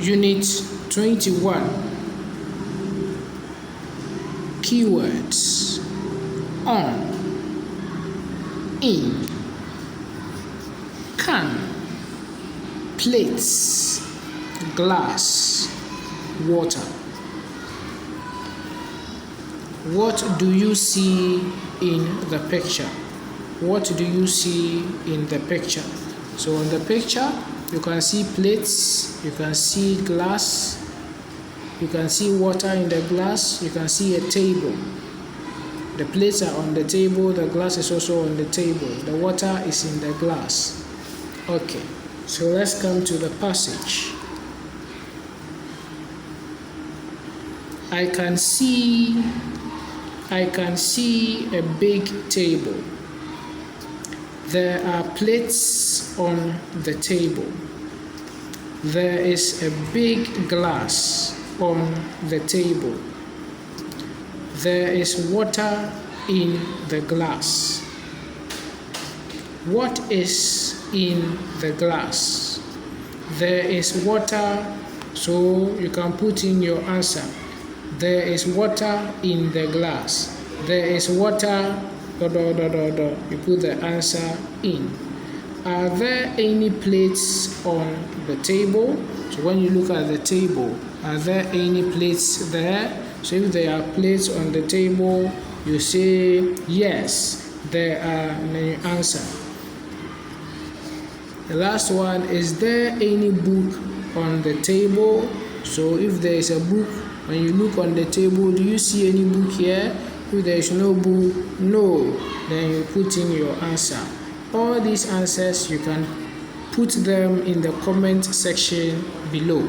Unit 21. Keywords: on, in, can, plates, glass, water. What do you see in the picture? What do you see in the picture? So in the picture, you can see plates, you can see glass, you can see water in the glass, you can see a table. The plates are on the table, the glass is also on the table, the water is in the glass. Okay, so let's come to the passage. I can see a big table. There are plates on the table. There is a big glass on the table. There is water in the glass. What is in the glass? There is water, so you can put in your answer. There is water in the glass. There is water, ... You put the answer in. Are there any plates on the table? So when you look at the table, are there any plates there? So if there are plates on the table, you say yes, there are, and then you answer. The last one, is there any book on the table? So if there is a book, when you look on the table, do you see any book here? If there is no book, no, then you put in your answer. All these answers, you can put them in the comment section below.